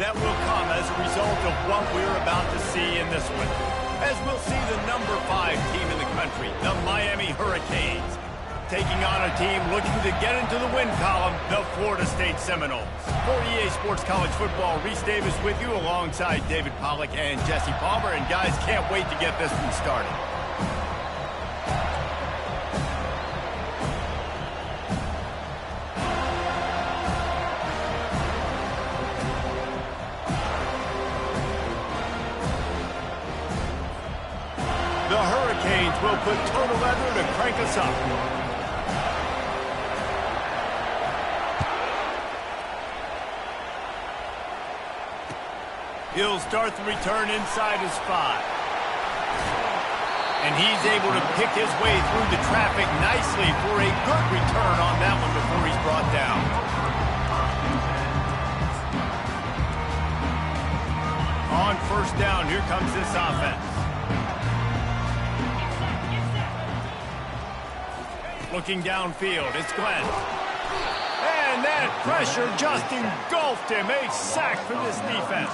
that will come as a result of what we're about to see in this one. As we'll see the number 5 team in the country, the Miami Hurricanes, taking on a team looking to get into the win column, the Florida State Seminoles. For EA Sports College Football, Reese Davis with you alongside David Pollack and Jesse Palmer. And guys, can't wait to get this one started. The Hurricanes will put total leather to crank us up. He'll start the return inside his 5. And he's able to pick his way through the traffic nicely for a good return on that one before he's brought down. On first down, here comes this offense. Looking downfield, it's Glenn. And that pressure just engulfed him. A sack for this defense.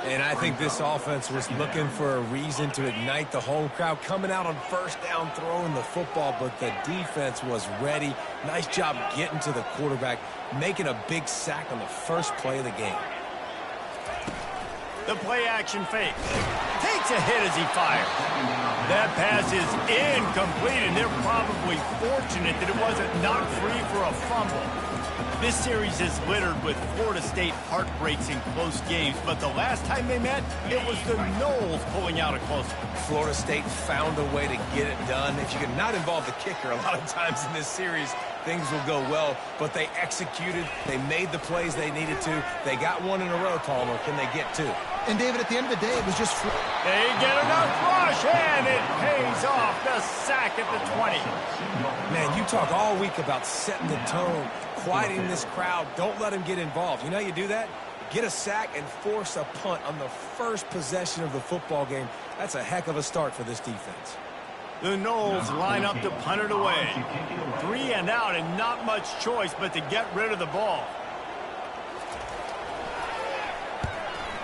And I think this offense was looking for a reason to ignite the home crowd, coming out on first down, throwing the football, but the defense was ready. Nice job getting to the quarterback, making a big sack on the first play of the game. The play-action fake. Takes a hit as he fires. That pass is incomplete, and they're probably fortunate that it wasn't knocked free for a fumble. This series is littered with Florida State heartbreaks in close games, but the last time they met, it was the Noles pulling out a close one. Florida State found a way to get it done. If you could not involve the kicker a lot of times in this series, things will go well, but they executed. They made the plays they needed to. They got one in a row, Palmer. Can they get 2? And, David, at the end of the day, it was just... They get enough rush, and it pays off. The sack at the 20. Man, you talk all week about setting the tone, quieting this crowd. Don't let them get involved. You know how you do that? Get a sack and force a punt on the first possession of the football game. That's a heck of a start for this defense. The Noles line up to punt it away. 3 and out, and not much choice but to get rid of the ball.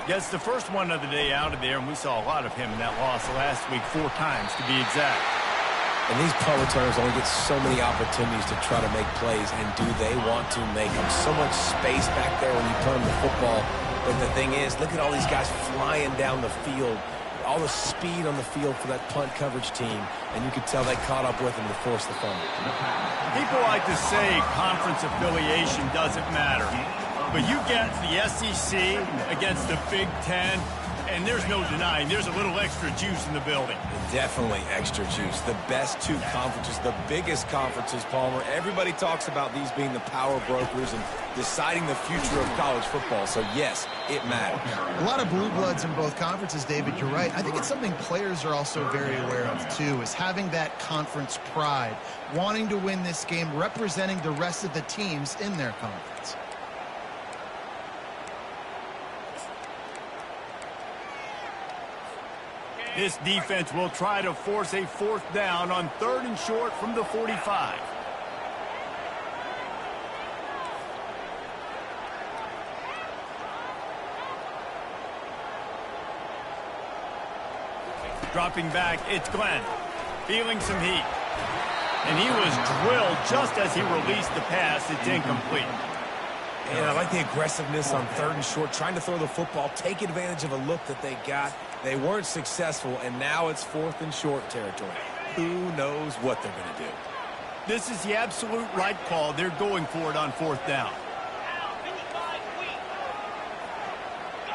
Gets the first one of the day out of there, and we saw a lot of him in that loss last week, 4 times to be exact. And these punt returners only get so many opportunities to try to make plays, and do they want to make them? So much space back there when you punt them the football. But the thing is, look at all these guys flying down the field. All the speed on the field for that punt coverage team, and you could tell they caught up with them to force the fumble. People like to say conference affiliation doesn't matter. But you get the SEC against the Big Ten, and there's no denying there's a little extra juice in the building. Definitely extra juice. The best 2 conferences, the biggest conferences, Palmer. Everybody talks about these being the power brokers and deciding the future of college football. So, yes, it matters. A lot of blue bloods in both conferences, David. You're right. I think it's something players are also very aware of, too, is having that conference pride, wanting to win this game, representing the rest of the teams in their conference. This defense will try to force a 4th down on 3rd and short from the 45. Dropping back, it's Glenn. Feeling some heat. And he was drilled just as he released the pass. It's incomplete. And I like the aggressiveness on 3rd and short, trying to throw the football, take advantage of a look that they got. They weren't successful, and now it's 4th and short territory. Who knows what they're going to do? This is the absolute right call. They're going for it on 4th down.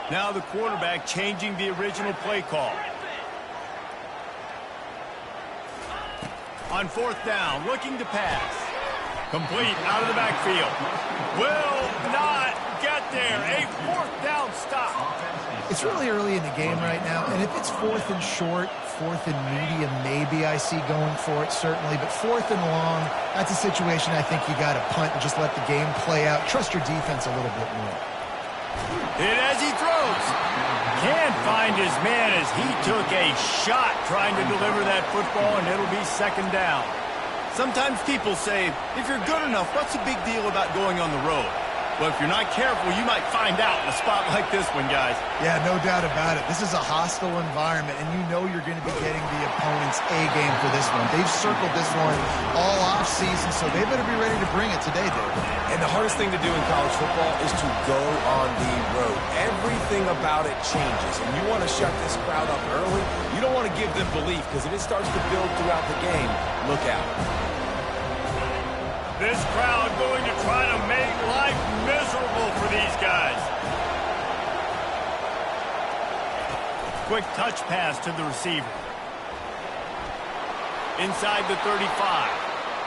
Now the quarterback changing the original play call. On 4th down, looking to pass. Complete out of the backfield. Will not get there. A 4th down stop. It's really early in the game right now, and if it's 4th and short, 4th and medium, maybe I see going for it, certainly. But 4th and long, that's a situation I think you got to punt and just let the game play out. Trust your defense a little bit more. Hit as he throws. Can't find his man as he took a shot trying to deliver that football, and it'll be 2nd down. Sometimes people say, if you're good enough, what's the big deal about going on the road? Well, if you're not careful, you might find out in a spot like this one, guys. Yeah, no doubt about it. This is a hostile environment, and you know you're going to be getting the opponent's A game for this one. They've circled this one all offseason, so they better be ready to bring it today, Dave. And the hardest thing to do in college football is to go on the road. Everything about it changes, and you want to shut this crowd up early. You don't want to give them belief, because if it starts to build throughout the game, look out. This crowd going to try to make life miserable for these guys. Quick touch pass to the receiver. Inside the 35.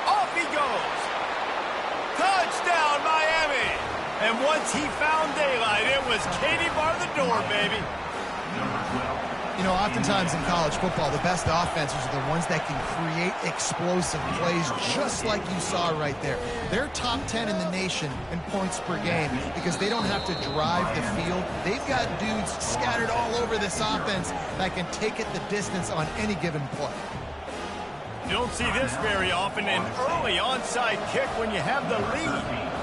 Off he goes. Touchdown, Miami. And once he found daylight, it was Katie bar the door, baby. You know, oftentimes in college football, the best offenses are the ones that can create explosive plays, just like you saw right there. They're top 10 in the nation in points per game because they don't have to drive the field. They've got dudes scattered all over this offense that can take it the distance on any given play. You don't see this very often, an early onside kick when you have the lead.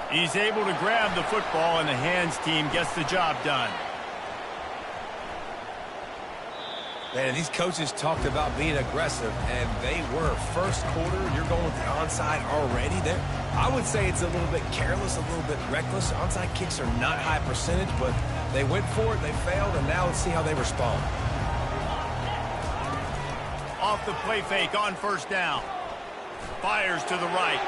He's able to grab the football, and the hands team gets the job done. Man, these coaches talked about being aggressive, and they were. First quarter, you're going with the onside already there. I would say it's a little bit careless, a little bit reckless. Onside kicks are not high percentage, but they went for it, they failed, and now let's see how they respond. Off the play fake on first down. Fires to the right.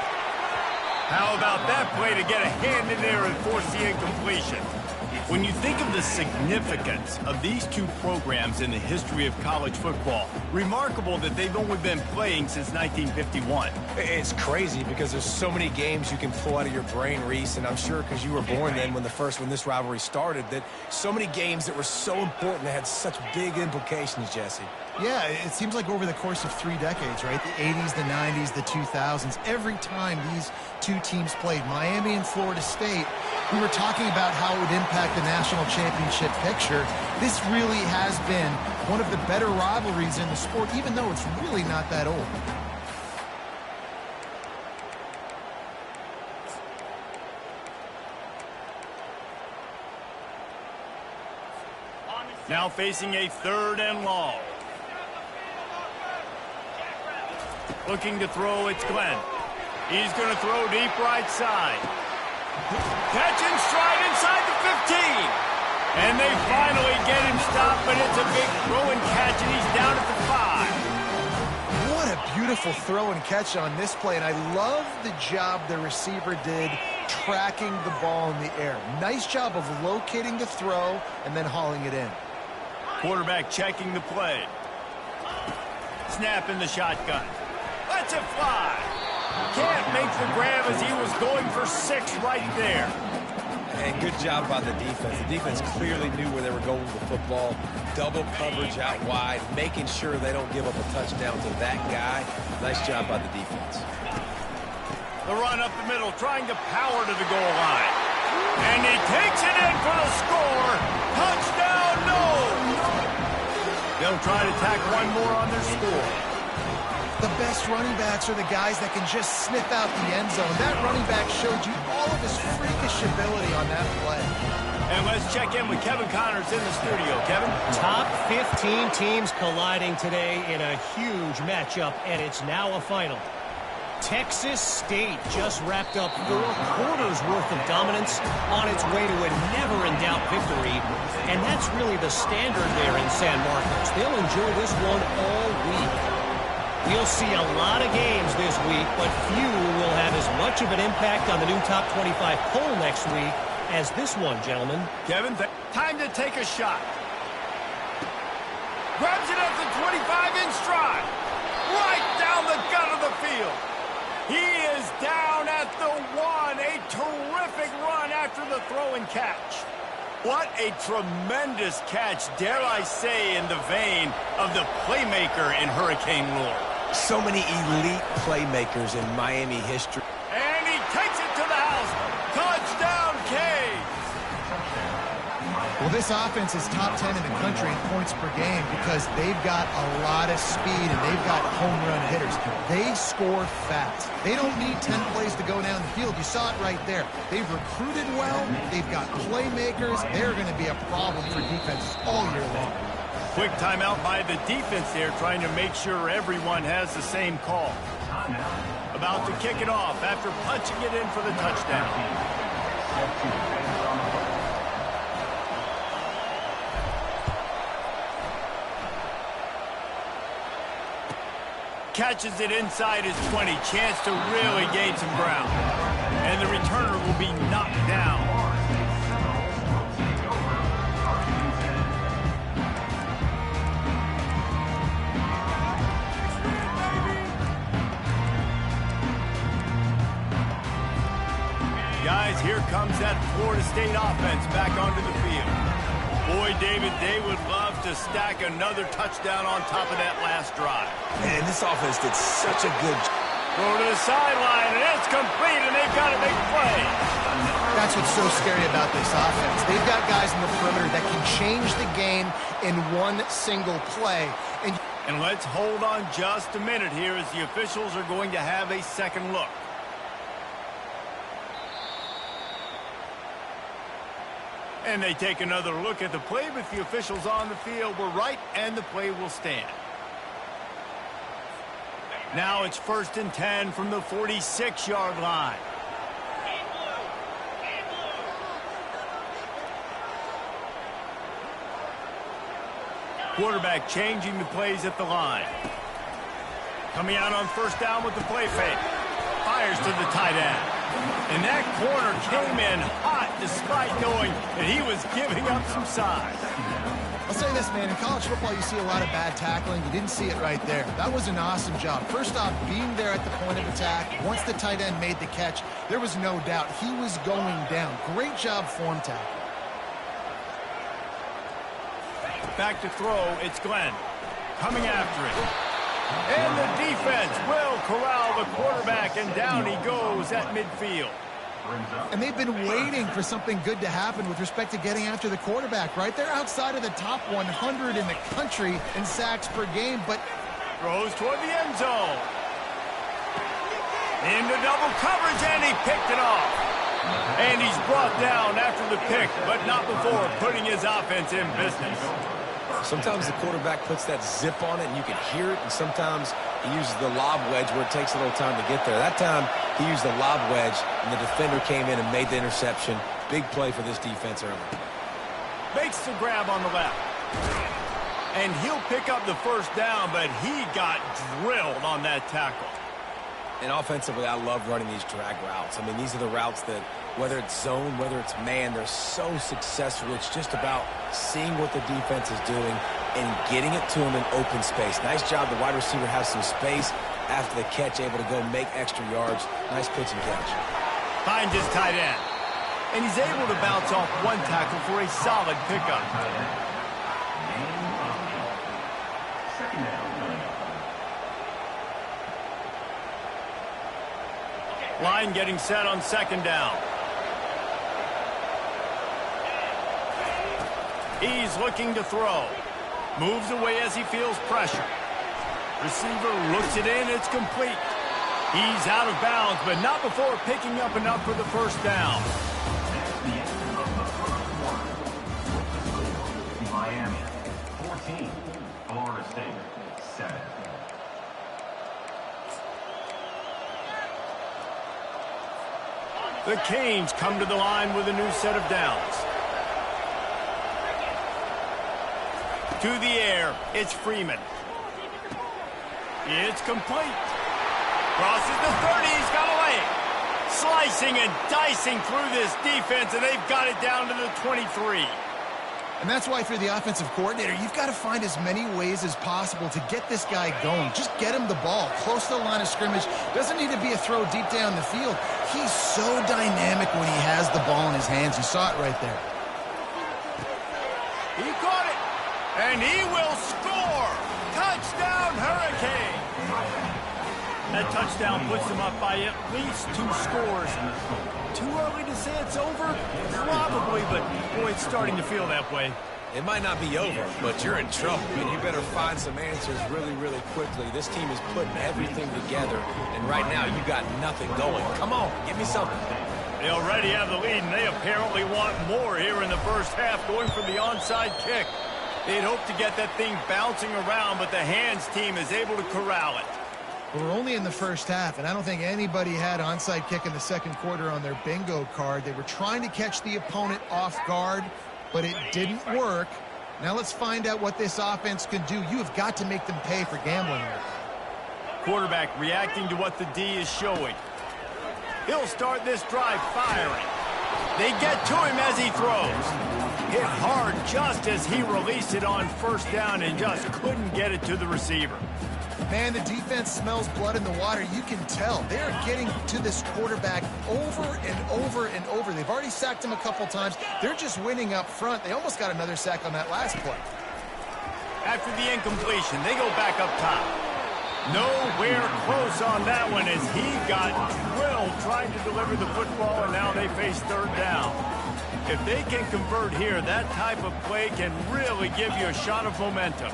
How about that play to get a hand in there and force the incompletion? When you think of the significance of these two programs in the history of college football, remarkable that they've only been playing since 1951. It's crazy because there's so many games you can pull out of your brain, Reese, and I'm sure because you were born then when this rivalry started, that so many games that were so important that had such big implications, Jesse. Yeah, it seems like over the course of 3 decades, right? The 80s, the 90s, the 2000s, every time these two teams played, Miami and Florida State, we were talking about how it would impact the national championship picture. This really has been one of the better rivalries in the sport, even though it's really not that old. Now facing a 3rd and long. Looking to throw, it's Glenn. He's going to throw deep right side. Catch and stride inside the 15. And they finally get him stopped, but it's a big throw and catch, and he's down at the 5. What a beautiful throw and catch on this play, and I love the job the receiver did tracking the ball in the air. Nice job of locating the throw and then hauling it in. Quarterback checking the play. Snap in the shotgun. Lets it fly. Can't make the grab as he was going for 6 right there. And good job by the defense. The defense clearly knew where they were going with the football. Double coverage out wide, making sure they don't give up a touchdown to that guy. Nice job by the defense. The run up the middle, trying to power to the goal line. And he takes it in for the score. Touchdown, no! They'll try to tack one more on their score. The best running backs are the guys that can just sniff out the end zone. That running back showed you all of his freakish ability on that play. And let's check in with Kevin Connors in the studio. Kevin? Top 15 teams colliding today in a huge matchup, and it's now a final. Texas State just wrapped up 4 quarters worth of dominance on its way to a never-in-doubt victory, and that's really the standard there in San Marcos. They'll enjoy this one all week. We'll see a lot of games this week, but few will have as much of an impact on the new top 25 poll next week as this one, gentlemen. Kevin, time to take a shot. Grabs it at the 25 in stride. Right down the gut of the field. He is down at the 1. A terrific run after the throw and catch. What a tremendous catch, dare I say, in the vein of the playmaker in Hurricane lore. So many elite playmakers in Miami history. And he takes it to the house. Touchdown, Canes. Well, this offense is top 10 in the country in points per game because they've got a lot of speed and they've got home run hitters. They score fast. They don't need 10 plays to go down the field. You saw it right there. They've recruited well. They've got playmakers. They're going to be a problem for defenses all year long. Quick timeout by the defense there, trying to make sure everyone has the same call. About to kick it off after punching it in for the touchdown. Catches it inside his 20. Chance to really gain some ground. And the returner will be knocked down. Guys, here comes that Florida State offense back onto the field. Boy, David, they would love to stack another touchdown on top of that last drive. Man, this offense did such a good job. Throw to the sideline, and it's complete, and they've got a big play. That's what's so scary about this offense. They've got guys in the perimeter that can change the game in one single play. And let's hold on just a minute here as the officials are going to have a second look. And they take another look at the play, but the officials on the field were right, and the play will stand. Now it's 1st and 10 from the 46-yard line. Quarterback changing the plays at the line. Coming out on 1st down with the play fake. Fires to the tight end. And that corner came in hot despite knowing that he was giving up some size. I'll say this, man. In college football, you see a lot of bad tackling. You didn't see it right there. That was an awesome job. First off, being there at the point of attack. Once the tight end made the catch, there was no doubt he was going down. Great job form tackle. Back to throw, it's Glenn. Coming after it. And the defense will corral the quarterback, and down he goes at midfield. And they've been waiting for something good to happen with respect to getting after the quarterback, right? They're outside of the top 100 in the country in sacks per game, but throws toward the end zone. Into double coverage, and he picked it off. And he's brought down after the pick, but not before putting his offense in business. Sometimes the quarterback puts that zip on it, and you can hear it, and sometimes he uses the lob wedge where it takes a little time to get there. That time, he used the lob wedge, and the defender came in and made the interception. Big play for this defense early. Makes the grab on the left. And he'll pick up the 1st down, but he got drilled on that tackle. And offensively, I love running these drag routes. I mean, these are the routes that, whether it's zone, whether it's man, they're so successful. It's just about seeing what the defense is doing and getting it to him in open space. Nice job. The wide receiver has some space after the catch, able to go make extra yards. Nice pitch and catch. Finds his tight end. And he's able to bounce off one tackle for a solid pickup. Line getting set on 2nd down. He's looking to throw. Moves away as he feels pressure. Receiver looks it in. It's complete. He's out of bounds, but not before picking up enough for the 1st down. Miami, 14. Florida State, 7. The Canes come to the line with a new set of downs. To the air, it's Freeman. It's complete. Crosses the 30, he's got a lane. Slicing and dicing through this defense, and they've got it down to the 23. And that's why, if you're the offensive coordinator, you've got to find as many ways as possible to get this guy going. Just get him the ball close to the line of scrimmage. Doesn't need to be a throw deep down the field. He's so dynamic when he has the ball in his hands. You saw it right there. He caught it, and he will score. Touchdown, Hurricane. That touchdown puts them up by at least 2 scores. too early to say it's over? Probably, but boy, it's starting to feel that way. It might not be over, but you're in trouble, and you better find some answers really, really quickly. This team is putting everything together, and right now you got nothing going. Come on, give me something. They already have the lead, and they apparently want more here in the first half, going for the onside kick. They'd hoped to get that thing bouncing around, but the hands team is able to corral it. Well, we're only in the first half, and I don't think anybody had onside kick in the second quarter on their bingo card. They were trying to catch the opponent off guard, but it didn't work. Now let's find out what this offense can do. You have got to make them pay for gambling here. Quarterback reacting to what the D is showing. He'll start this drive firing. They get to him as he throws. Hit hard just as he released it on first down and just couldn't get it to the receiver. Man, the defense smells blood in the water. You can tell. They're getting to this quarterback over and over and over. They've already sacked him a couple times. They're just winning up front. They almost got another sack on that last play. After the incompletion, they go back up top. Nowhere close on that one as he got drilled trying to deliver the football, and now they face third down. If they can convert here, that type of play can really give you a shot of momentum.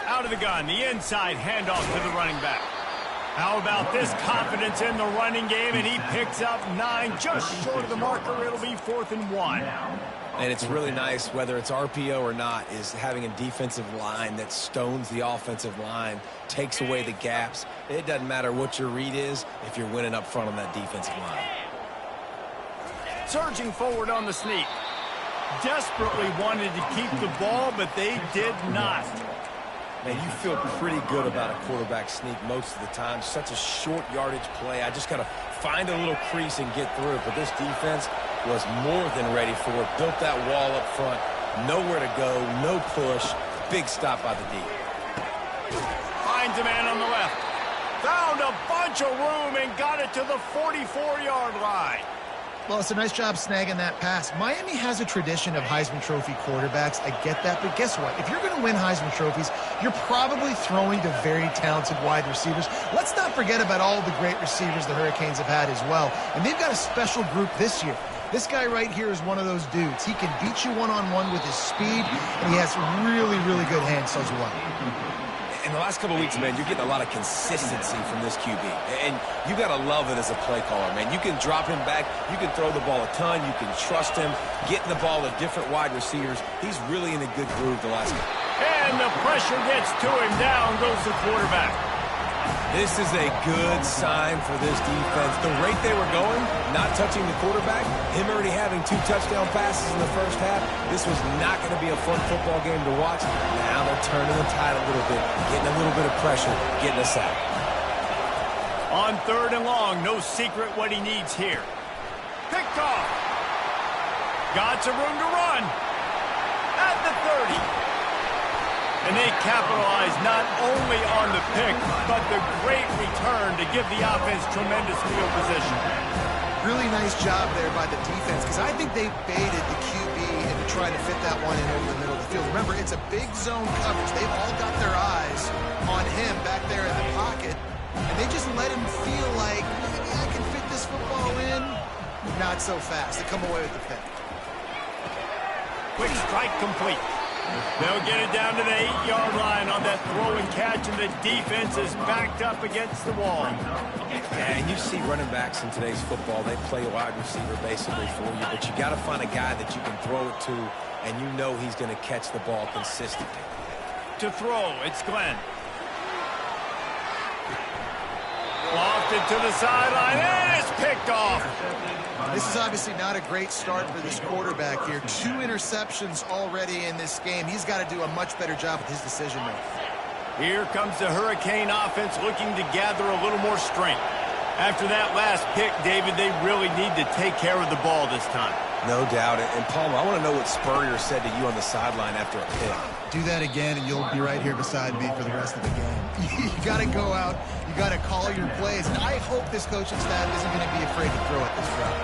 Out of the gun, the inside handoff to the running back. How about this confidence in the running game, and he picks up 9, just short of the marker. It'll be 4th and 1. And it's really nice, whether it's RPO or not, is having a defensive line that stones the offensive line, takes away the gaps. It doesn't matter what your read is if you're winning up front on that defensive line. Surging forward on the sneak. Desperately wanted to keep the ball, but they did not. Man, you feel pretty good about a quarterback sneak most of the time. Such a short yardage play. I just got to find a little crease and get through it. But this defense was more than ready for it. Built that wall up front. Nowhere to go. No push. Big stop by the D. Finds a man on the left. Found a bunch of room and got it to the 44-yard line. Well, it's a nice job snagging that pass. Miami has a tradition of Heisman Trophy quarterbacks. I get that, but guess what? If you're going to win Heisman Trophies, you're probably throwing to very talented wide receivers. Let's not forget about all the great receivers the Hurricanes have had as well. And they've got a special group this year. This guy right here is one of those dudes. He can beat you one-on-one with his speed, and he has really, really good hands as well. In the last couple of weeks, man, you're getting a lot of consistency from this QB. And you got to love it as a play caller, man. You can drop him back. You can throw the ball a ton. You can trust him. Getting the ball to different wide receivers. He's really in a good groove the last game. And the pressure gets to him. Down goes the quarterback. This is a good sign for this defense. The rate they were going, not touching the quarterback, him already having 2 touchdown passes in the first half, this was not going to be a fun football game to watch. Now they're turning the tide a little bit, getting a little bit of pressure, getting a sack. On 3rd and long, no secret what he needs here. Picked off. Got some room to run. At the 30. And they capitalize not only on the pick, but the great return to give the offense tremendous field position. Really nice job there by the defense, because I think they baited the QB into trying to fit that one in over the middle of the field. Remember, it's a big zone coverage. They've all got their eyes on him back there in the pocket, and they just let him feel like, maybe I can fit this football in. Not so fast. They come away with the pick. Quick strike complete. They'll get it down to the 8-yard line on that throw and catch, and the defense is backed up against the wall. Yeah, and you see running backs in today's football, they play wide receiver basically for you, but you got to find a guy that you can throw it to, and you know he's going to catch the ball consistently. To throw, it's Glenn. Lofted to the sideline, and it's picked off. This is obviously not a great start for this quarterback here. 2 interceptions already in this game. He's got to do a much better job with his decision making. Here comes the Hurricane offense looking to gather a little more strength. After that last pick, David, they really need to take care of the ball this time. No doubt. And Palmer, I want to know what Spurrier said to you on the sideline after a pick. Do that again, and you'll be right here beside me for the rest of the game. You got to go out. You got to call your plays. And I hope this coaching staff isn't going to be afraid to throw it this route.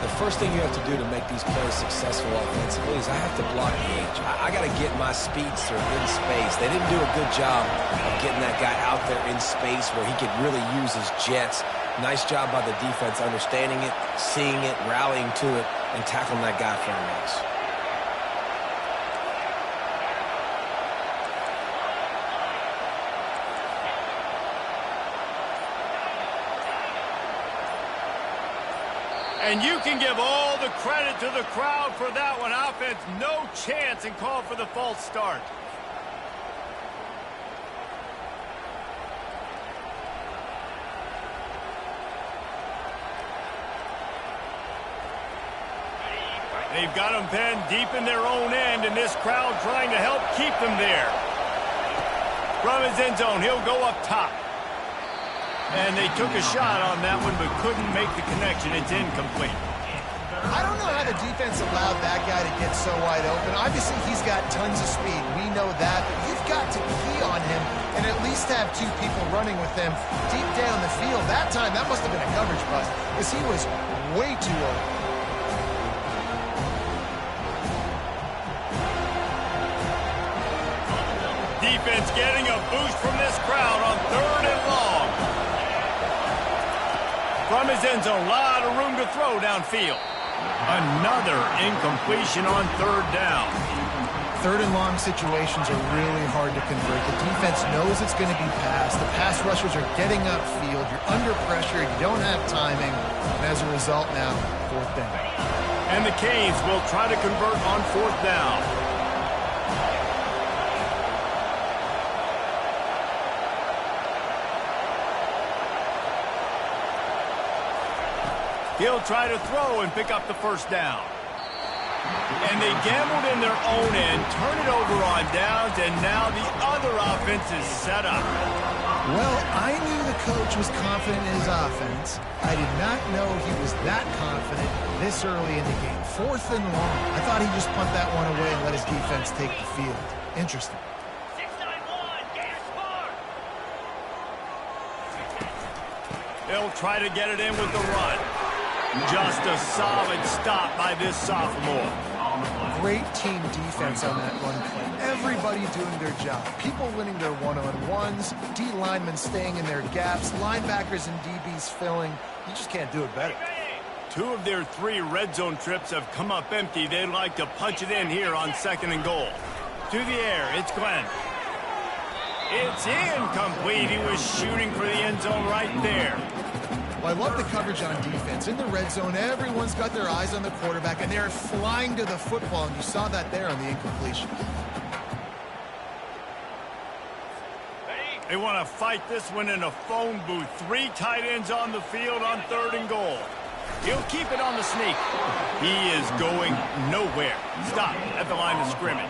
The first thing you have to do to make these plays successful offensively is I have to block the edge. I got to get my speedster in space. They didn't do a good job of getting that guy out there in space where he could really use his jets. Nice job by the defense understanding it, seeing it, rallying to it, and tackling that guy for a loss. And you can give all the credit to the crowd for that one. Offense, no chance, and call for the false start. They've got them pinned deep in their own end, and this crowd trying to help keep them there. From his end zone, he'll go up top. And they took a shot on that one, but couldn't make the connection. It's incomplete. I don't know how the defense allowed that guy to get so wide open. Obviously, he's got tons of speed. We know that, but you've got to key on him and at least have two people running with him deep down the field. That time, that must have been a coverage bust because he was way too open. Defense getting a boost from this crowd on 3rd and long. From his end zone, a lot of room to throw downfield. Another incompletion on 3rd down. 3rd and long situations are really hard to convert. The defense knows it's going to be passed. The pass rushers are getting upfield. You're under pressure. You don't have timing. And as a result now, 4th down. And the Canes will try to convert on 4th down. He'll try to throw and pick up the 1st down. And they gambled in their own end, turn it over on downs, and now the other offense is set up. Well, I knew the coach was confident in his offense. I did not know he was that confident this early in the game. 4th and long. I thought he'd just punt that one away and let his defense take the field. Interesting. 6-9-1, Gators score. They'll try to get it in with the run. Just a solid stop by this sophomore. Great team defense on that run play. Everybody doing their job. People winning their one-on-ones, D linemen staying in their gaps, linebackers and DBs filling. You just can't do it better. 2 of their 3 red zone trips have come up empty. They'd like to punch it in here on 2nd and goal. To the air, it's Glenn. It's incomplete. He was shooting for the end zone right there. Well, I love the coverage on defense. In the red zone, everyone's got their eyes on the quarterback, and they're flying to the football, and you saw that there on the incompletion. They want to fight this one in a phone booth. 3 tight ends on the field on 3rd and goal. He'll keep it on the sneak. He is going nowhere. Stop at the line of scrimmage.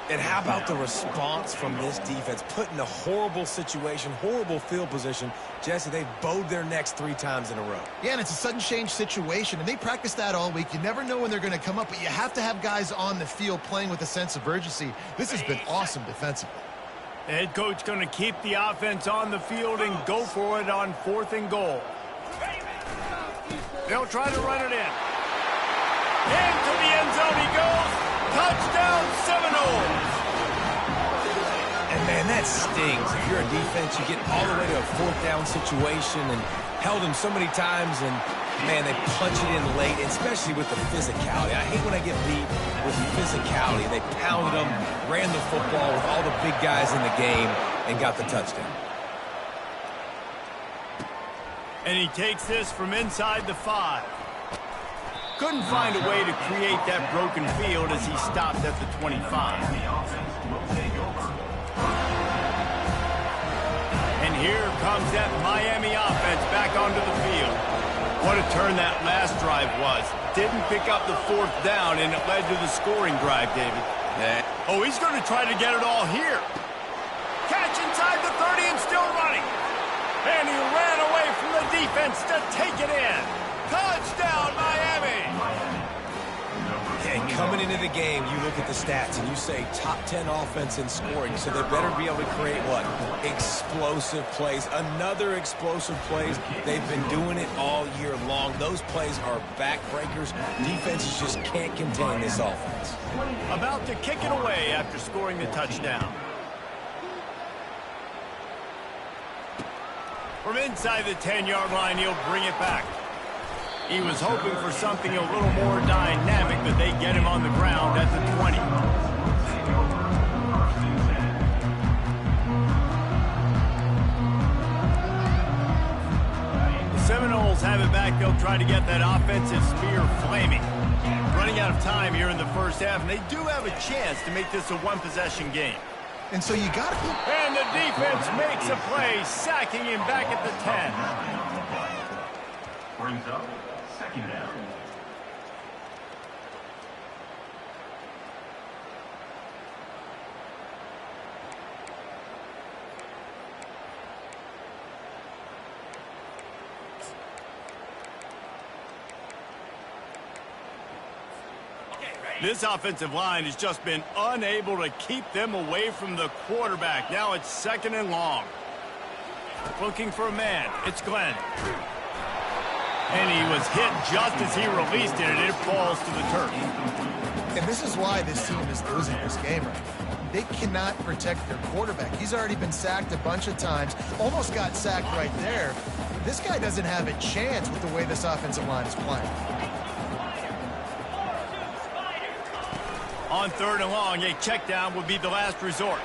And how about the response from this defense? Put in a horrible situation, horrible field position. Jesse, they've bowed their necks 3 times in a row. Yeah, and it's a sudden change situation, and they practice that all week. You never know when they're going to come up, but you have to have guys on the field playing with a sense of urgency. This has been awesome defensively. The head coach going to keep the offense on the field and go for it on 4th and goal. They'll try to run it in. Into the end zone he goes. Touchdown, Seminoles! And, man, that stings. If you're a defense, you get all the way to a 4th down situation and held them so many times, and, man, they punch it in late, especially with the physicality. I hate when I get beat with physicality. They pounded them, ran the football with all the big guys in the game, and got the touchdown. And he takes this from inside the 5. Couldn't find a way to create that broken field as he stopped at the 25. And here comes that Miami offense back onto the field. What a turn that last drive was. Didn't pick up the 4th down, and it led to the scoring drive, David. Oh, he's going to try to get it all here. Catch inside the 30 and still running. And he ran away from the defense to take it in. Touchdown, Miami! And Coming into the game, you look at the stats and you say top 10 offense in scoring, so they better be able to create what? Explosive plays. Another explosive plays. They've been doing it all year long. Those plays are backbreakers. Defenses just can't contain this offense. About to kick it away after scoring the touchdown. From inside the 10-yard line, he'll bring it back. He was hoping for something a little more dynamic, but they get him on the ground at the 20. The Seminoles have it back. They'll try to get that offensive spear flaming. Running out of time here in the first half, and they do have a chance to make this a one-possession game. And so you got to... And the defense makes a play, sacking him back at the 10. Brings up second down. This offensive line has just been unable to keep them away from the quarterback. Now it's second and long. Looking for a man. It's Glenn. And he was hit just as he released it, and it falls to the turf. And this is why this team is losing this game right now. They cannot protect their quarterback. He's already been sacked a bunch of times. Almost got sacked right there. This guy doesn't have a chance with the way this offensive line is playing. On third and long, a check down would be the last resort.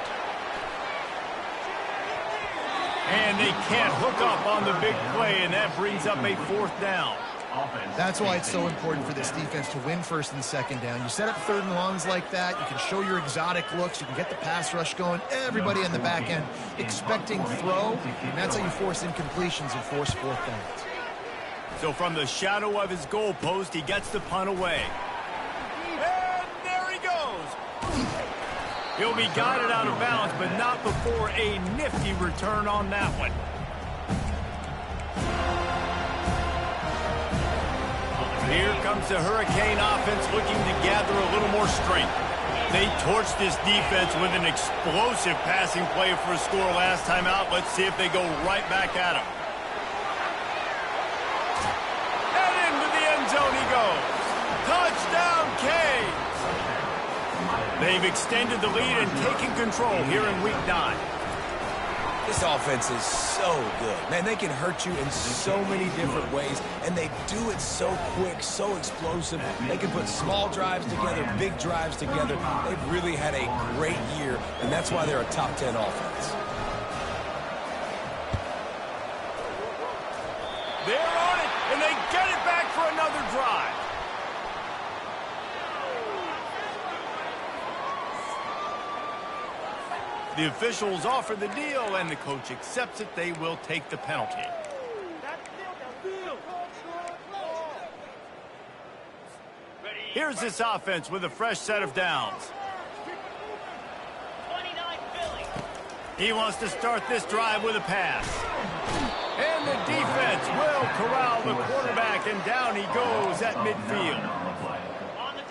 And they can't hook up on the big play, and that brings up a fourth down. That's why it's so important for this defense to win first and second down. You set up third and longs like that, you can show your exotic looks, you can get the pass rush going, everybody on the back end expecting throw, and that's how you force incompletions and force fourth downs. So from the shadow of his goal post, he gets the punt away. He'll be guided out of bounds, but not before a nifty return on that one. Here comes the Hurricane offense looking to gather a little more strength. They torched this defense with an explosive passing play for a score last time out. Let's see if they go right back at him. And into the end zone he goes. Touchdown, Canes! They've extended the lead and taken control here in Week 9. This offense is so good. Man, they can hurt you in so many different ways, and they do it so quick, so explosive. They can put small drives together, big drives together. They've really had a great year, and that's why they're a top 10 offense. They're on it, and they get it back for another drive. The officials offer the deal, and the coach accepts it. They will take the penalty. Here's this offense with a fresh set of downs. He wants to start this drive with a pass. And the defense will corral the quarterback, and down he goes at midfield.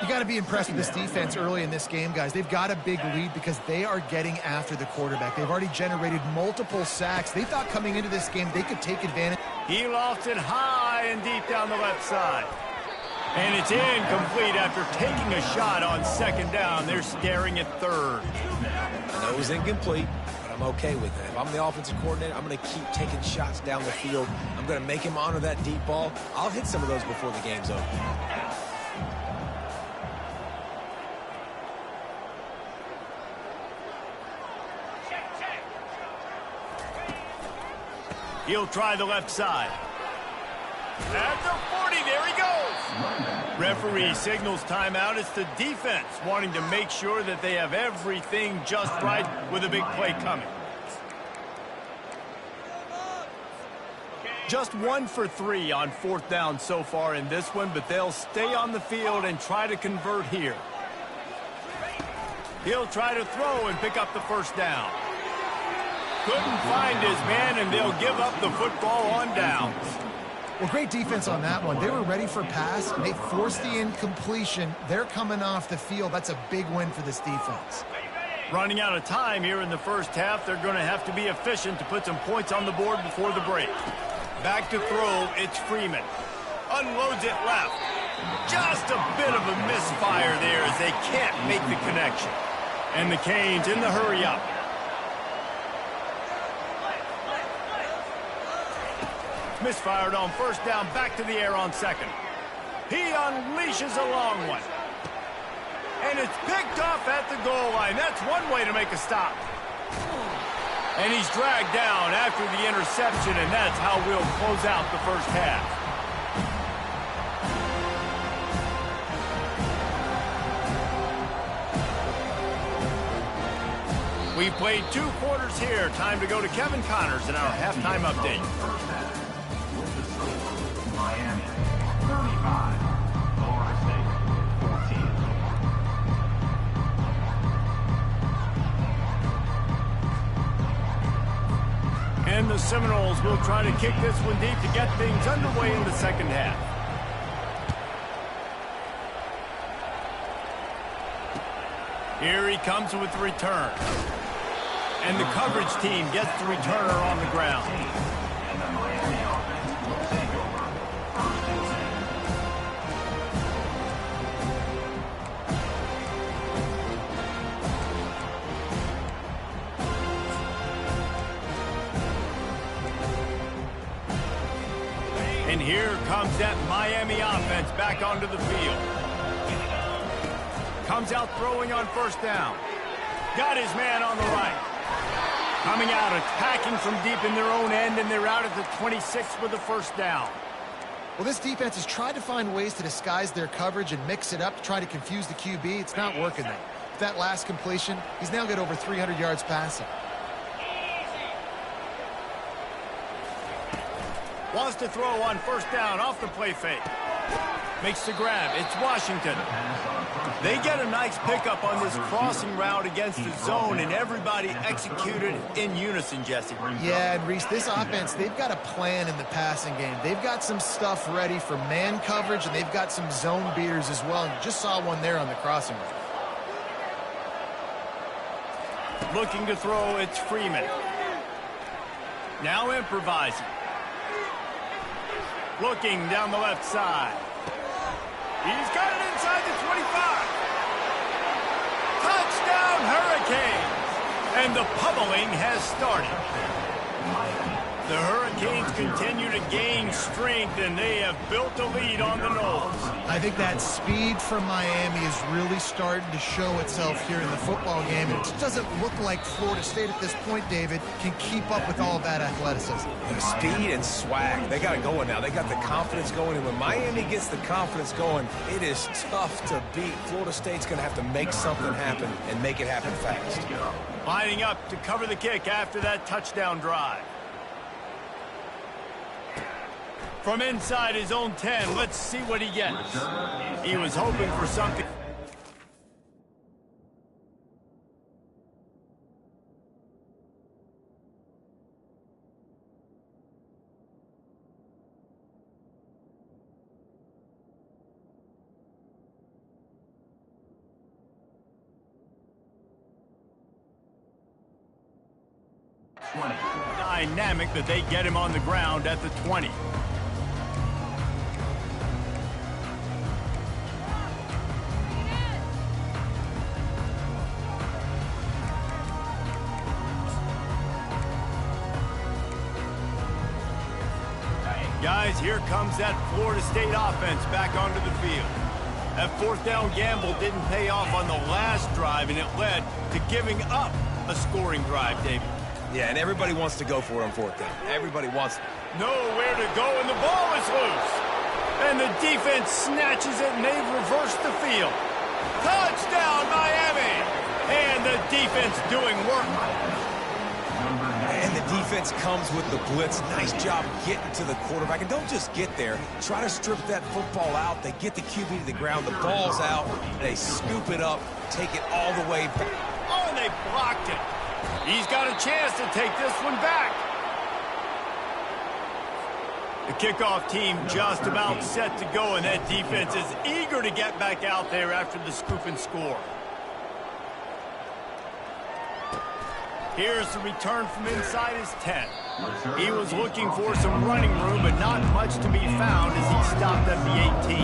You got to be impressed with this defense early in this game, guys. They've got a big lead because they are getting after the quarterback. They've already generated multiple sacks. They thought coming into this game they could take advantage. He lofts it high and deep down the left side. And it's incomplete after taking a shot on second down. They're staring at third. I know it was incomplete, but I'm okay with it. If I'm the offensive coordinator, I'm going to keep taking shots down the field. I'm going to make him honor that deep ball. I'll hit some of those before the game's over. He'll try the left side. At the 40, there he goes. Referee signals timeout. It's the defense wanting to make sure that they have everything just right with a big play coming. Just 1 for 3 on fourth down so far in this one, but they'll stay on the field and try to convert here. He'll try to throw and pick up the first down. Couldn't find his man, and they'll give up the football on downs. Well, great defense on that one. They were ready for pass, and they forced the incompletion. They're coming off the field. That's a big win for this defense. Running out of time here in the first half. They're going to have to be efficient to put some points on the board before the break. Back to throw, it's Freeman. Unloads it left. Just a bit of a misfire there as they can't make the connection. And the Canes in the hurry up. Misfired on first down, back to the air on second. He unleashes a long one. And it's picked off at the goal line. That's one way to make a stop. And he's dragged down after the interception, and that's how we'll close out the first half. We've played 2 quarters here. Time to go to Kevin Connors in our halftime update. Miami, 35. Florida State, 14. And the Seminoles will try to kick this one deep to get things underway in the second half. Here he comes with the return. And the coverage team gets the returner on the ground. And the Miami offense will take over. First and 10. And here comes that Miami offense back onto the field. Comes out throwing on first down. Got his man on the right. Coming out, attacking from deep in their own end, and they're out at the 26 with the first down. Well, this defense has tried to find ways to disguise their coverage and mix it up to try to confuse the QB. It's not working there. With that last completion, he's now got over 300 yards passing. Wants to throw on first down off the play fake. Makes the grab. It's Washington. They get a nice pickup on this crossing route against the zone, and everybody executed in unison, Jesse. Yeah, and Reese, this offense, they've got a plan in the passing game. They've got some stuff ready for man coverage, and they've got some zone beaters as well. And you just saw one there on the crossing route. Looking to throw, it's Freeman. Now improvising. Looking down the left side. He's got it inside the 25. Touchdown, Hurricanes! And the pummeling has started. The Hurricanes continue to gain strength, and they have built a lead on the Noles. I think that speed from Miami is really starting to show itself here in the football game. It just doesn't look like Florida State at this point, David, can keep up with all of that athleticism. Speed and swag. They got it going now. They got the confidence going. And when Miami gets the confidence going, it is tough to beat. Florida State's going to have to make something happen and make it happen fast. Lining up to cover the kick after that touchdown drive. From inside his own 10, let's see what he gets. He was hoping for something. Dynamic that they get him on the ground at the 20. Guys, here comes that Florida State offense back onto the field. That fourth down gamble didn't pay off on the last drive, and it led to giving up a scoring drive, David. Yeah, and everybody wants to go for it on fourth down. Everybody wants it. Nowhere to go, and the ball is loose. And the defense snatches it, and they've reversed the field. Touchdown, Miami! And the defense doing work. And the defense comes with the blitz. Nice job getting to the quarterback. And don't just get there. Try to strip that football out. They get the QB to the ground. The ball's out. They scoop it up, take it all the way back. Oh, and they blocked it. He's got a chance to take this one back. The kickoff team just about set to go, and that defense is eager to get back out there after the scoop and score. Here's the return from inside his 10. He was looking for some running room, but not much to be found as he stopped at the 18.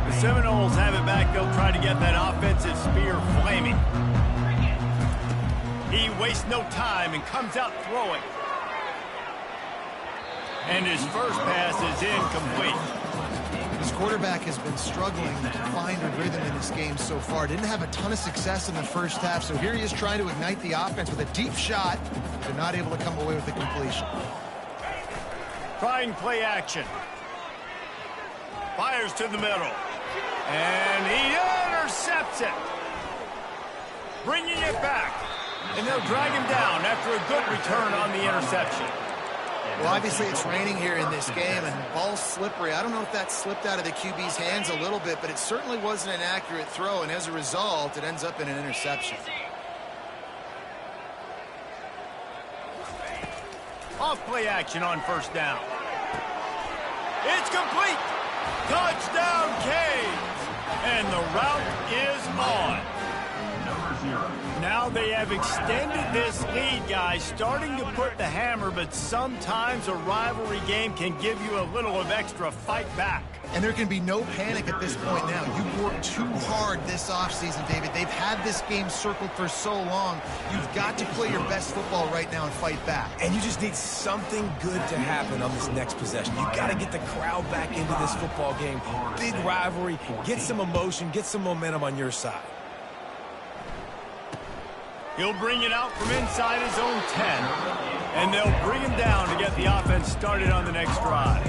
The Seminoles have it back. They'll try to get that offensive spear flaming. He wastes no time and comes out throwing. And his first pass is incomplete. His quarterback has been struggling to find a rhythm in this game so far. Didn't have a ton of success in the first half, so here he is trying to ignite the offense with a deep shot, but not able to come away with the completion. Trying play action. Fires to the middle. And he intercepts it. Bringing it back. And they'll drag him down after a good return on the interception. Well, obviously it's raining here in this game, and the ball's slippery. I don't know if that slipped out of the QB's hands a little bit, but it certainly wasn't an accurate throw, and as a result, it ends up in an interception. Off play action on first down. It's complete. Touchdown, Canes. And the route is on. Now they have extended this lead, guys, starting to put the hammer, but sometimes a rivalry game can give you a little of extra fight back. And there can be no panic at this point now. You worked too hard this offseason, David. They've had this game circled for so long. You've got to play your best football right now and fight back. And you just need something good to happen on this next possession. You got to get the crowd back into this football game. Big rivalry. Get some emotion. Get some momentum on your side. He'll bring it out from inside his own 10. And they'll bring him down to get the offense started on the next drive.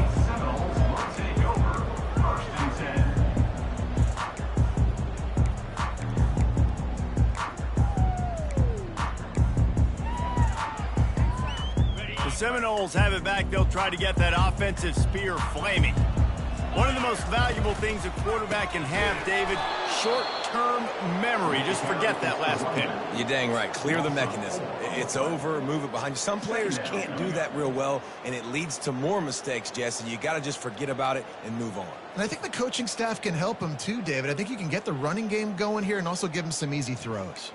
The Seminoles have it back. They'll try to get that offensive spear flaming. One of the most valuable things a quarterback can have, David, short-term memory. Just forget that last pick. You're dang right. Clear the mechanism. It's over, move it behind you. Some players can't do that real well, and it leads to more mistakes, Jesse. You got to just forget about it and move on. And I think the coaching staff can help him too, David. I think you can get the running game going here and also give him some easy throws.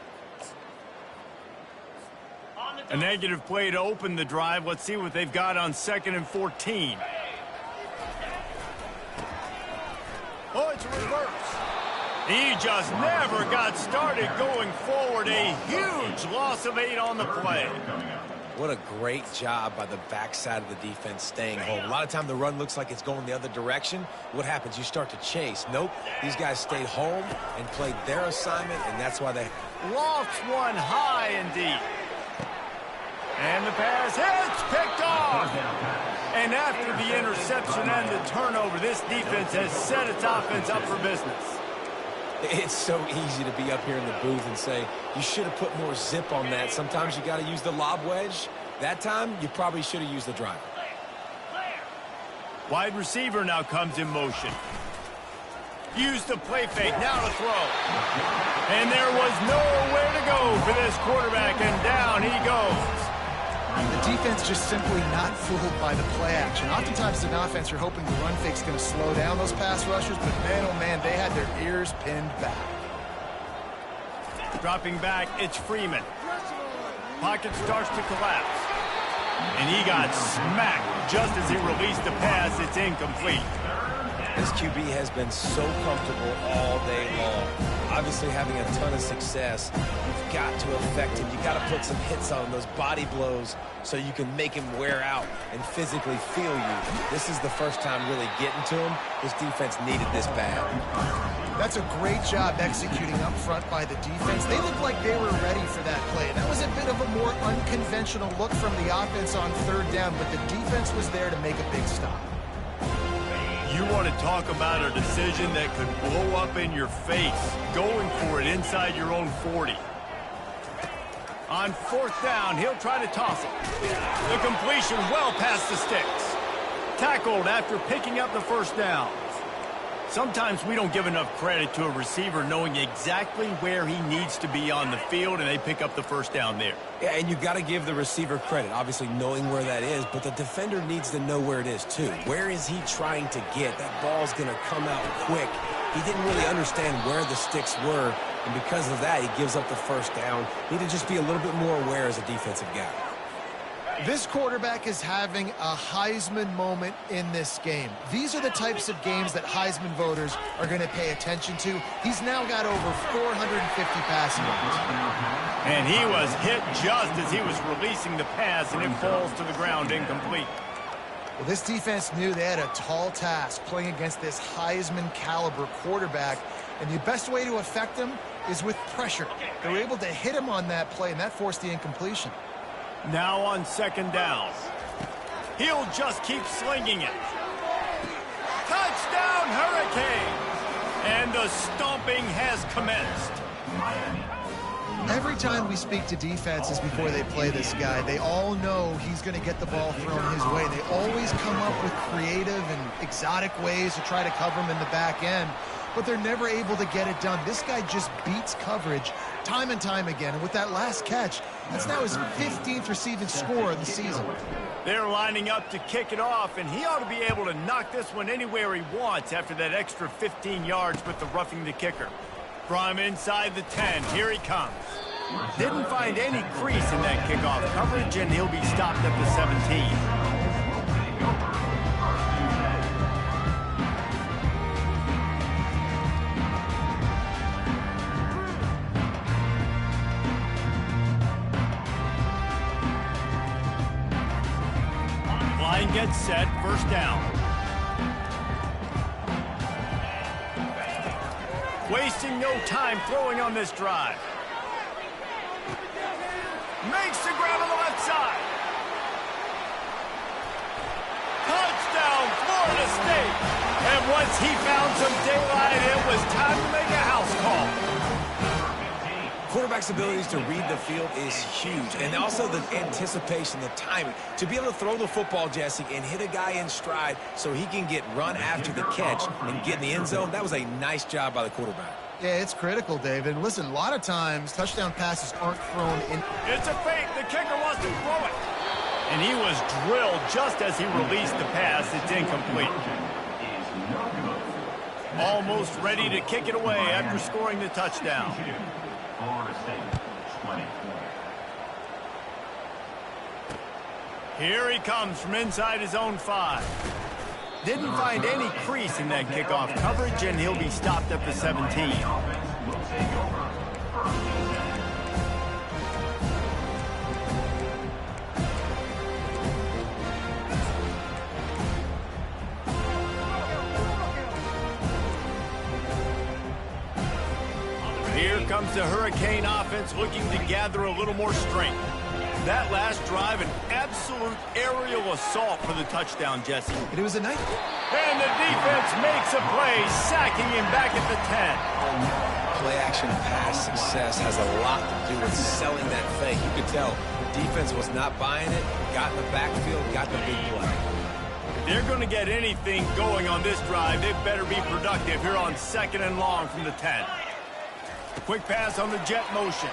A negative play to open the drive. Let's see what they've got on 2nd and 14. Oh, it's a reverse. He just never got started going forward. A huge loss of 8 on the play. What a great job by the backside of the defense staying home. A lot of time the run looks like it's going the other direction. What happens? You start to chase. Nope. These guys stayed home and played their assignment, and that's why they Lofts one high and deep. And the pass hits, picked off. And after the interception and the turnover, this defense has set its offense up for business. It's so easy to be up here in the booth and say, you should have put more zip on that. Sometimes you got to use the lob wedge. That time, you probably should have used the driver. Wide receiver now comes in motion. Use the play fake, now to throw. And there was nowhere to go for this quarterback, and down he goes. The defense just simply not fooled by the play action. Oftentimes, as an offense, you're hoping the run fake's going to slow down those pass rushers, but man, oh man, they had their ears pinned back. Dropping back, it's Freeman. Pocket starts to collapse. And he got smacked just as he released the pass. It's incomplete. This QB has been so comfortable all day long. Obviously having a ton of success. You've got to affect him. You got to put some hits on him, those body blows, so you can make him wear out and physically feel you. This is the first time really getting to him. This defense needed this bad. That's a great job executing up front by the defense. They looked like they were ready for that play. That was a bit of a more unconventional look from the offense on 3rd down, but the defense was there to make a big stop. You want to talk about a decision that could blow up in your face, going for it inside your own 40. On 4th down, he'll try to toss it. The completion well past the sticks. Tackled after picking up the 1st down. Sometimes we don't give enough credit to a receiver knowing exactly where he needs to be on the field, and they pick up the first down there. Yeah, and you've got to give the receiver credit, obviously knowing where that is, but the defender needs to know where it is too. Where is he trying to get? That ball's going to come out quick. He didn't really understand where the sticks were, and because of that, he gives up the first down. Need to just be a little bit more aware as a defensive guy. This quarterback is having a Heisman moment in this game. These are the types of games that Heisman voters are going to pay attention to. He's now got over 450 passing yards. And he was hit just as he was releasing the pass, and it falls to the ground incomplete. Well, this defense knew they had a tall task playing against this Heisman caliber quarterback, and the best way to affect him is with pressure. They were able to hit him on that play, and that forced the incompletion. Now on second down. He'll just keep slinging it. Touchdown, Hurricane! And the stomping has commenced. Every time we speak to defenses before they play this guy, they all know he's going to get the ball thrown his way. They always come up with creative and exotic ways to try to cover him in the back end, but they're never able to get it done. This guy just beats coverage time and time again, and with that last catch, that's now his 15th receiving score of the season. They're lining up to kick it off, and he ought to be able to knock this one anywhere he wants after that extra 15 yards with the roughing the kicker. From inside the 10, here he comes. Didn't find any crease in that kickoff coverage, and he'll be stopped at the 17. Line gets set, first down. Wasting no time throwing on this drive. Makes the grab on the left side. Touchdown, Florida State. And once he found some daylight, it was time to make a house call. Quarterback's abilities to read the field is huge, and also the anticipation, the timing. To be able to throw the football, Jesse, and hit a guy in stride so he can get run after the catch and get in the end zone, that was a nice job by the quarterback. Yeah, it's critical, David. And listen, a lot of times, touchdown passes aren't thrown in. It's a fake. The kicker wants to throw it. And he was drilled just as he released the pass. It's incomplete. Almost ready to kick it away after scoring the touchdown. Here he comes from inside his own 5. Didn't find any crease in that kickoff coverage, and he'll be stopped at the 17. Here comes the Hurricane offense looking to gather a little more strength. That last drive, an absolute aerial assault for the touchdown, Jesse. It was a night. And the defense makes a play, sacking him back at the 10. Play-action pass success has a lot to do with selling that fake. You could tell the defense was not buying it, got in the backfield, got the big play. If they're going to get anything going on this drive, it better be productive here on second and long from the 10. Quick pass on the jet motion.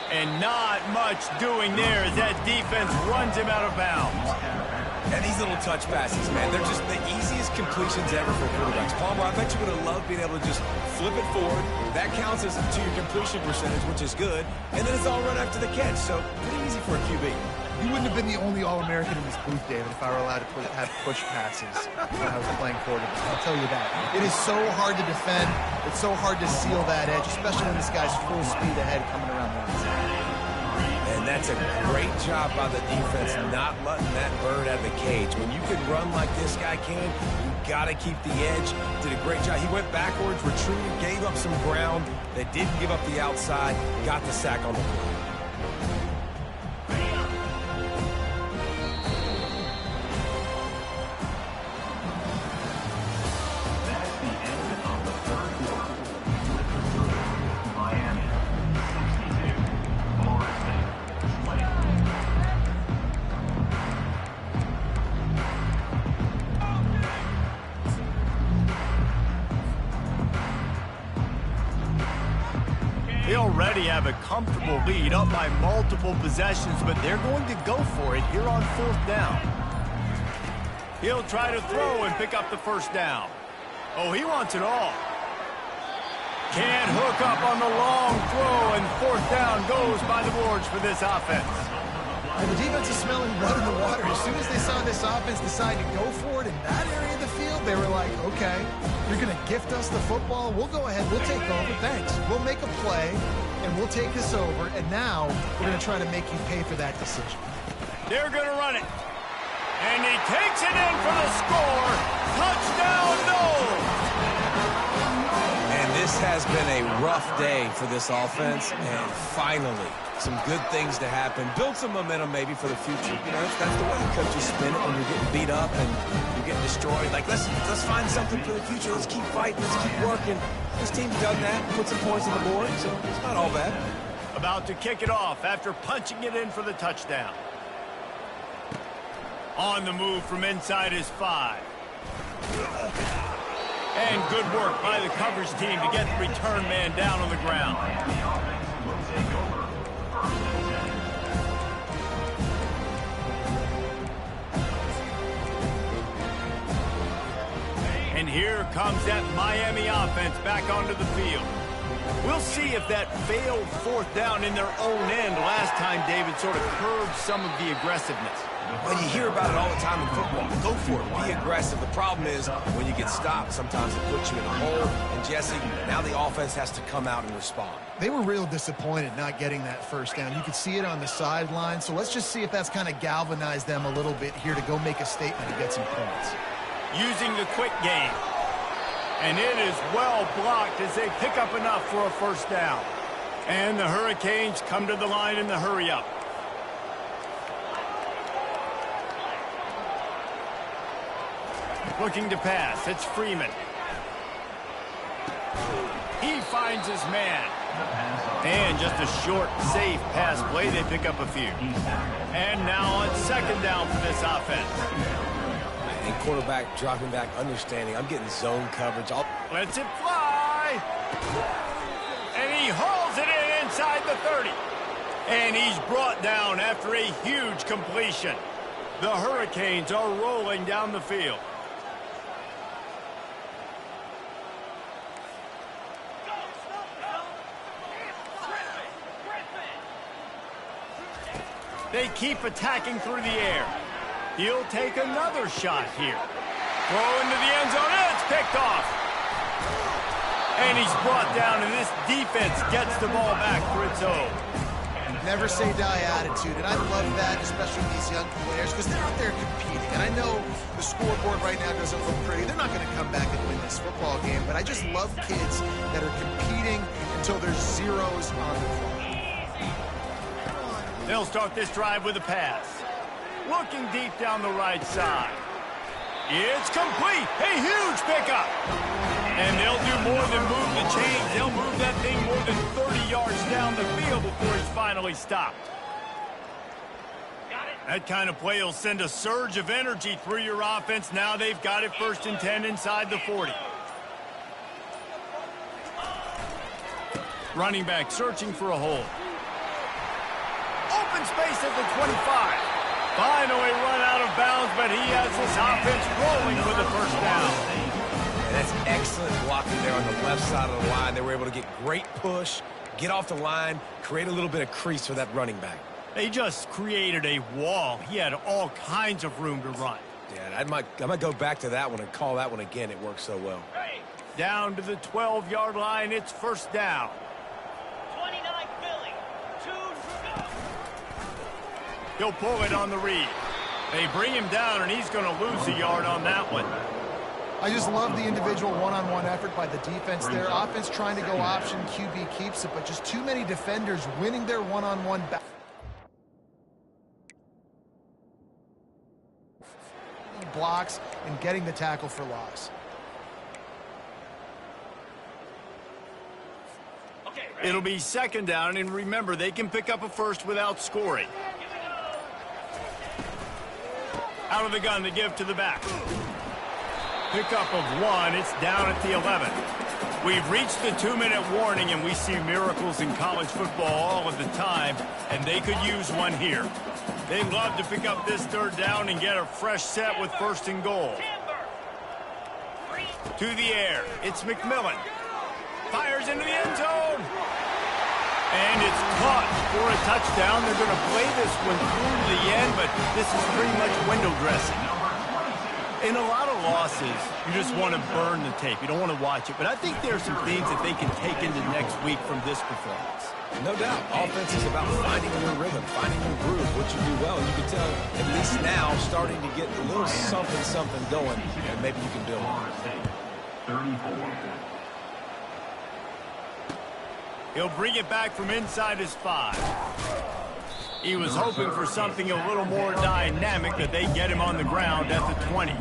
And not much doing there as that defense runs him out of bounds. And these little touch passes, man, they're just the easiest completions ever for quarterbacks. Palmer, I bet you would have loved being able to just flip it forward. That counts as to your completion percentage, which is good. And then it's all run after the catch, so pretty easy for a QB. You wouldn't have been the only All-American in this booth, David, if I were allowed to have push passes when I was playing quarterback. I'll tell you that. It is so hard to defend. It's so hard to seal that edge, especially when this guy's full speed ahead coming around the outside. And that's a great job by the defense not letting that bird out of the cage. When you can run like this guy can, you got to keep the edge. Did a great job. He went backwards, retreated, gave up some ground. They didn't give up the outside, got the sack on the play. They already have a comfortable lead, up by multiple possessions, but they're going to go for it here on 4th down. He'll try to throw and pick up the first down. Oh, he wants it all. Can't hook up on the long throw, and 4th down goes by the boards for this offense. And the defense is smelling blood in the water. As soon as they saw this offense decide to go for it in that area of the field, they were like, okay, you're going to gift us the football. We'll go ahead. We'll take over. Thanks. We'll make a play, and we'll take this over. And now we're going to try to make you pay for that decision. They're going to run it. And he takes it in for the score. Touchdown, no! This has been a rough day for this offense, and finally, some good things to happen. Build some momentum maybe for the future. You know, that's the way the coaches spin it when you're getting beat up and you're getting destroyed. Like, let's find something for the future. Let's keep fighting. Let's keep working. This team's done that, put some points on the board, so it's not all bad. About to kick it off after punching it in for the touchdown. On the move from inside his 5. And good work by the coverage team to get the return man down on the ground. And here comes that Miami offense back onto the field. We'll see if that failed 4th down in their own end last time, David, sort of curbed some of the aggressiveness. Well, you hear about it all the time in football. Go for it. Be aggressive. The problem is when you get stopped, sometimes it puts you in a hole. And, Jesse, now the offense has to come out and respond. They were real disappointed not getting that first down. You could see it on the sideline. So let's just see if that's kind of galvanized them a little bit here to go make a statement and get some points. Using the quick game. And it is well blocked as they pick up enough for a first down. And the Hurricanes come to the line in the hurry-up. Looking to pass. It's Freeman. He finds his man. And just a short, safe pass play. They pick up a few. And now on 2nd down for this offense. And quarterback dropping back, understanding. I'm getting zone coverage. Lets it fly. And he hauls it in inside the 30. And he's brought down after a huge completion. The Hurricanes are rolling down the field. They keep attacking through the air. He'll take another shot here. Throw into the end zone, and it's picked off. And he's brought down, and this defense gets the ball back for its own. Never say die attitude, and I love that, especially these young players, because they're out there competing. And I know the scoreboard right now doesn't look pretty. They're not going to come back and win this football game, but I just love kids that are competing until there's zeros on the clock. They'll start this drive with a pass. Looking deep down the right side. It's complete. A huge pickup. And they'll do more than move the chains. They'll move that thing more than 30 yards down the field before he's finally stopped. That kind of play will send a surge of energy through your offense. Now they've got it 1st and 10 inside the 40. Running back searching for a hole. Open space at the 25. Finally run out of bounds, but he has this offense rolling for the first down. And that's excellent blocking there on the left side of the line. They were able to get great push, get off the line, create a little bit of crease for that running back. They just created a wall. He had all kinds of room to run. Yeah, I might go back to that one and call that one again. It worked so well. Down to the 12-yard line, it's first down. 29 Philly, 2 to go. He'll pull it on the read. They bring him down, and he's going to lose a yard on that one. I just love the individual one-on-one effort by the defense there. Offense trying to go option, QB keeps it, but just too many defenders winning their one-on-one back. Blocks and getting the tackle for loss. It'll be 2nd down, and remember, they can pick up a first without scoring. Out of the gun to give to the back. Pickup of 1. It's down at the 11. We've reached the 2-minute warning, and we see miracles in college football all of the time, and they could use one here. They'd love to pick up this third down and get a fresh set with 1st and goal. To the air, it's McMillan. Fires into the end zone. And it's caught for a touchdown. They're going to play this one through to the end, but this is pretty much window dressing. In a lot of losses, you just want to burn the tape. You don't want to watch it. But I think there are some things that they can take into next week from this performance. No doubt. Offense is about finding your rhythm, finding your groove, what you do well. And you can tell, at least now, starting to get a little something going, and maybe you can build on it. 34. He'll bring it back from inside his 5. He was hoping for something a little more dynamic, but they get him on the ground at the 20.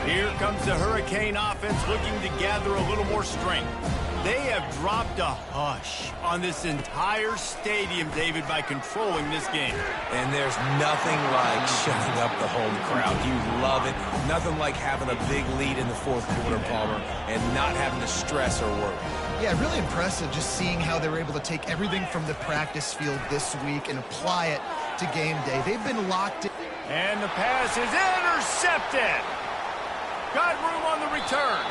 Here comes the Hurricane offense looking to gather a little more strength. They have dropped a hush on this entire stadium, David, by controlling this game. And there's nothing like shutting up the home crowd. You love it. Nothing like having a big lead in the 4th quarter, Palmer, and not having to stress or worry. Yeah, really impressive just seeing how they were able to take everything from the practice field this week and apply it to game day. They've been locked in. And the pass is intercepted. Got room on the return.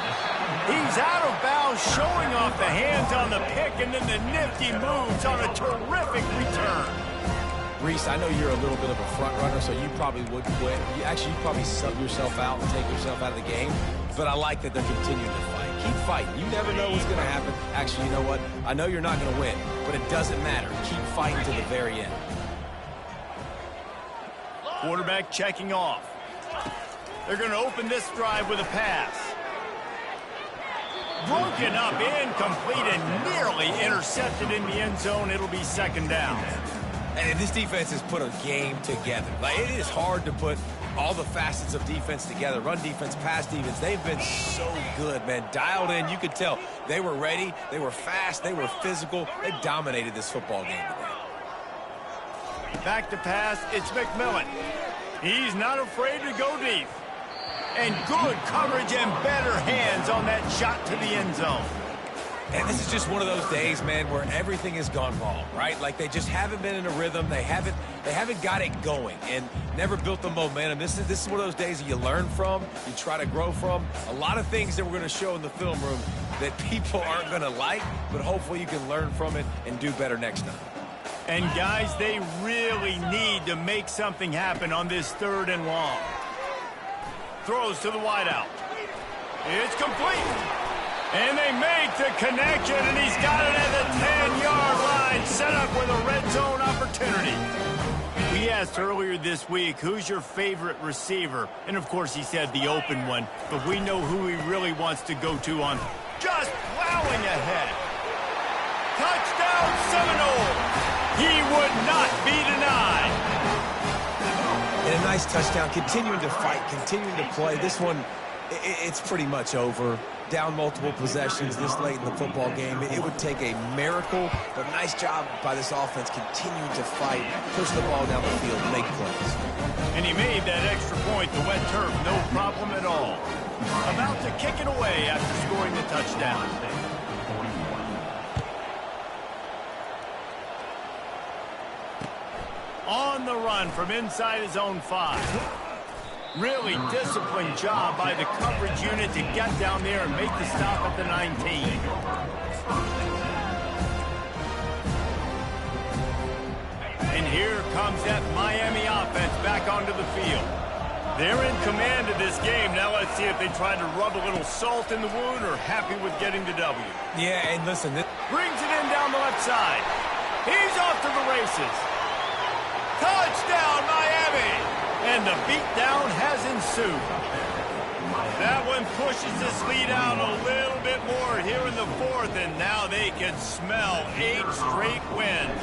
He's out of bounds, showing off the hands on the pick, and then the nifty moves on a terrific return. Reese, I know you're a little bit of a front runner, so you probably would quit. You probably sub yourself out and take yourself out of the game. But I like that they're continuing to fight. Keep fighting. You never know what's going to happen. Actually, you know what? I know you're not going to win, but it doesn't matter. Keep fighting to the very end. Quarterback checking off. They're going to open this drive with a pass. Broken up, incomplete, and nearly intercepted in the end zone. It'll be 2nd down. And this defense has put a game together. Like, it is hard to put all the facets of defense together. Run defense, pass defense. They've been so good, man. Dialed in. You could tell they were ready. They were fast. They were physical. They dominated this football game today. Back to pass. It's McMillan. He's not afraid to go deep. And good coverage and better hands on that shot to the end zone. And this is just one of those days, man, where everything has gone wrong, right? Like, they just haven't been in a rhythm. They haven't got it going and never built the momentum. This is one of those days that you learn from, you try to grow from. A lot of things that we're going to show in the film room that people aren't going to like, but hopefully you can learn from it and do better next time. And, guys, they really need to make something happen on this 3rd and long. Throws to the wideout. It's complete. And they make the connection, and he's got it at the 10-yard line, set up with a red zone opportunity. We asked earlier this week, who's your favorite receiver? And, of course, he said the open one, but we know who he really wants to go to on just plowing ahead. Touchdown Seminoles! He would not be denied. And a nice touchdown, continuing to fight, continuing to play. This one, it's pretty much over. Down multiple possessions this late in the football game. It would take a miracle, but nice job by this offense continuing to fight, push the ball down the field, make plays. And he made that extra point, the wet turf, no problem at all. About to kick it away after scoring the touchdown. On the run from inside his own 5. Really disciplined job by the coverage unit to get down there and make the stop at the 19. And here comes that Miami offense back onto the field. They're in command of this game. Now let's see if they try to rub a little salt in the wound or happy with getting the W. Yeah, and listen. Brings it in down the left side. He's off to the races. Touchdown, Miami! And the beatdown has ensued. That one pushes this lead out a little bit more here in the 4th, and now they can smell 8 straight wins.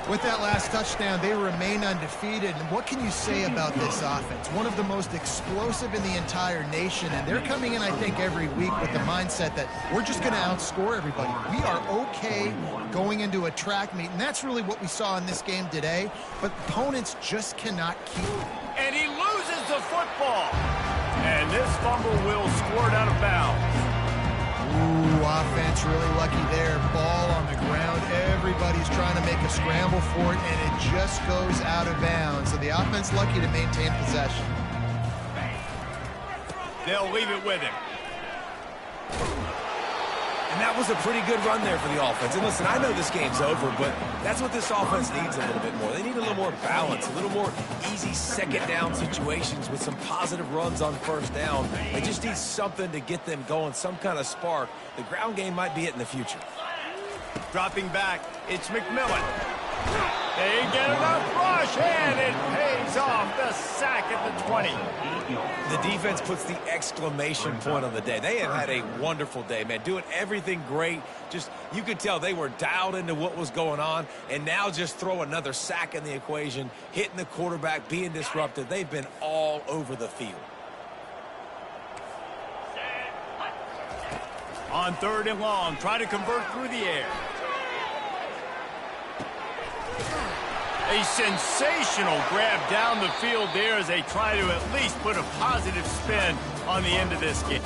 With that last touchdown, they remain undefeated. And what can you say about this offense? One of the most explosive in the entire nation, and they're coming in, I think, every week with the mindset that we're just going to outscore everybody. We are okay going into a track meet, and that's really what we saw in this game today. But opponents just cannot keep it. And he loses the football. And this fumble will squirt out of bounds. Ooh, offense really lucky there. Ball on the ground. Everybody's trying to make a scramble for it, and it just goes out of bounds. So the offense lucky to maintain possession. They'll leave it with him. And that was a pretty good run there for the offense. And listen, I know this game's over, but that's what this offense needs a little bit more. They need a little more balance, a little more easy second down situations with some positive runs on first down. They just need something to get them going, some kind of spark. The ground game might be it in the future. Dropping back, it's McMillan. They get enough rush, and it pays off. The sack at the 20. The defense puts the exclamation point on the day. They have had a wonderful day, man, doing everything great. Just, you could tell they were dialed into what was going on, and now just throw another sack in the equation, hitting the quarterback, being disruptive. They've been all over the field. On 3rd and long, try to convert through the air. A sensational grab down the field there as they try to at least put a positive spin on the end of this game.